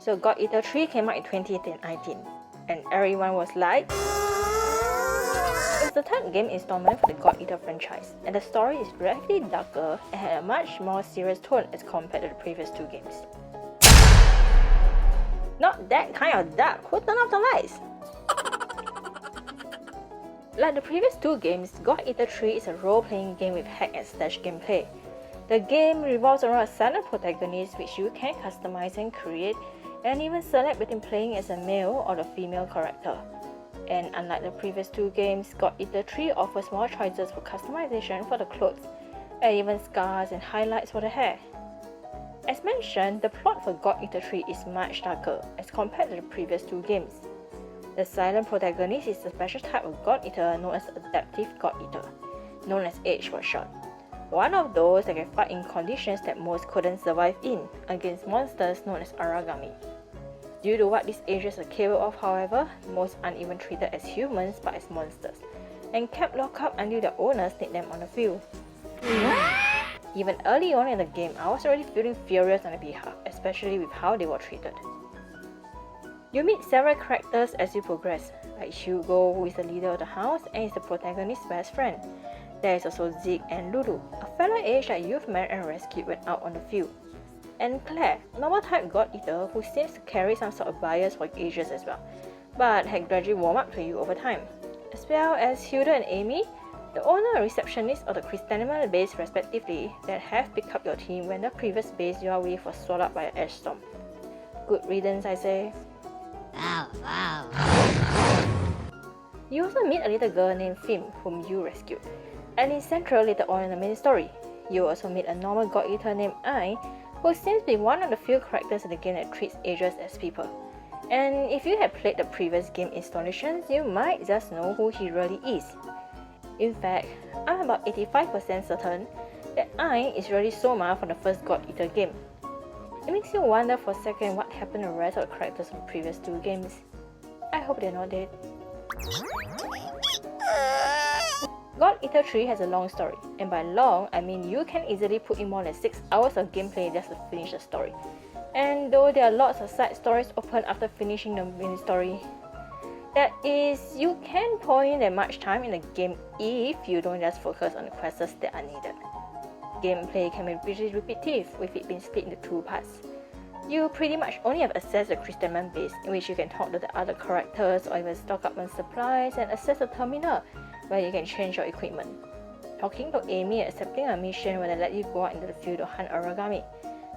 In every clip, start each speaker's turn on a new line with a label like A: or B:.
A: So God Eater 3 came out in 2019, and everyone was like, it's the third game installment for the God Eater franchise, and the story is relatively darker and had a much more serious tone as compared to the previous two games. Not that kind of dark, who turned off the lights? Like the previous two games, God Eater 3 is a role-playing game with hack and slash gameplay. The game revolves around a silent protagonist which you can customize and create, and even select between playing as a male or the female character. And unlike the previous two games, God Eater 3 offers more choices for customization for the clothes, and even scars and highlights for the hair. As mentioned, the plot for God Eater 3 is much darker as compared to the previous two games. The silent protagonist is a special type of God Eater known as Adaptive God Eater, known as H for short. One of those that can fight in conditions that most couldn't survive in, against monsters known as Aragami. Due to what these agents are capable of, however, most aren't even treated as humans but as monsters, and kept locked up until their owners need them on the field. Even early on in the game, I was already feeling furious on their behalf, especially with how they were treated. You meet several characters as you progress, like Hugo, who is the leader of the house and is the protagonist's best friend. There is also Zeke and Lulu, a fellow age that you've met and rescued when out on the field. And Claire, normal type God Eater who seems to carry some sort of bias for ages as well, but had gradually warmed up to you over time. As well as Hilda and Amy, the owner and receptionist of the Chrysanthemum base respectively, that have picked up your team when the previous base you are with was swallowed up by an ash storm. Good riddance, I say.
B: Wow.
A: You also meet a little girl named Fim, whom you rescued, and is central later on in the main story. You also meet a normal God Eater named Ai, who seems to be one of the few characters in the game that treats agents as people. And if you have played the previous game installations, you might just know who he really is. In fact, I'm about 85% certain that Ai is really Soma from the first God Eater game. It makes you wonder for a second what happened to the rest of the characters from the previous two games. I hope they're not dead. God Eater 3 has a long story, and by long, I mean you can easily put in more than 6 hours of gameplay just to finish the story. And though there are lots of side stories open after finishing the main story, that is, you can pour in that much time in the game if you don't just focus on the quests that are needed. Gameplay can be pretty repetitive with it being split into two parts. You pretty much only have access to the Chrysanthemum base, in which you can talk to the other characters or even stock up on supplies, and access the terminal where you can change your equipment. Talking to Amy and accepting a mission when they let you go out into the field to hunt Aragami.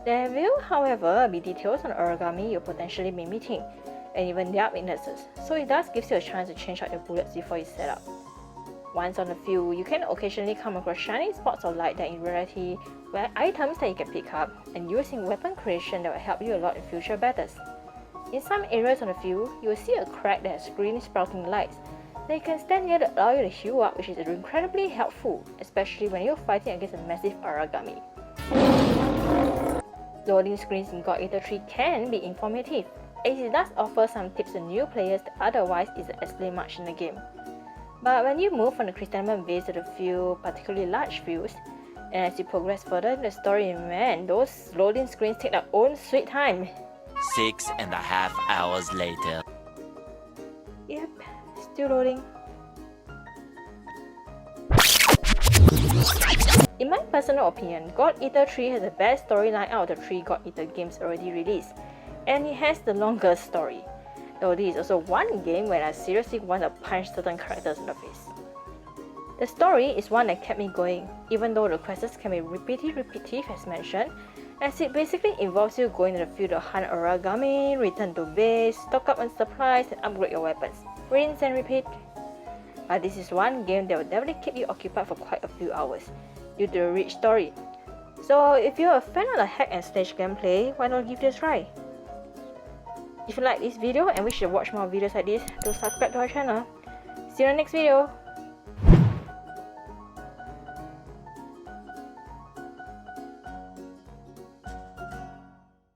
A: There will, however, be details on Aragami you'll potentially be meeting, and even their weaknesses, so it does give you a chance to change out your bullets before you set up. Once on the field, you can occasionally come across shining spots of light that in reality were items that you can pick up and use in weapon creation that will help you a lot in future battles. In some areas on the field, you will see a crack that has green sprouting lights that you can stand near to allow you to heal up, which is incredibly helpful, especially when you're fighting against a massive Aragami. Loading screens in God Eater 3 can be informative, as it does offer some tips to new players that otherwise isn't explained much in the game. But when you move from the Chrysanthemum base to the field, particularly large fields, and as you progress further in the story, man, those loading screens take their own sweet time.
B: 6.5 hours later.
A: Yep, still loading. In my personal opinion, God Eater 3 has the best storyline out of the 3 God Eater games already released, and it has the longest story. Though this is also one game when I seriously want to punch certain characters in the face. The story is one that kept me going, even though the quests can be repetitive as mentioned, as it basically involves you going to the field to hunt Aragami, return to base, stock up on supplies, and upgrade your weapons. Rinse and repeat. But this is one game that will definitely keep you occupied for quite a few hours, due to the rich story. So if you're a fan of the hack and slash gameplay, why not give it a try? If you like this video and wish to watch more videos like this, do subscribe to our channel. See you in the next video.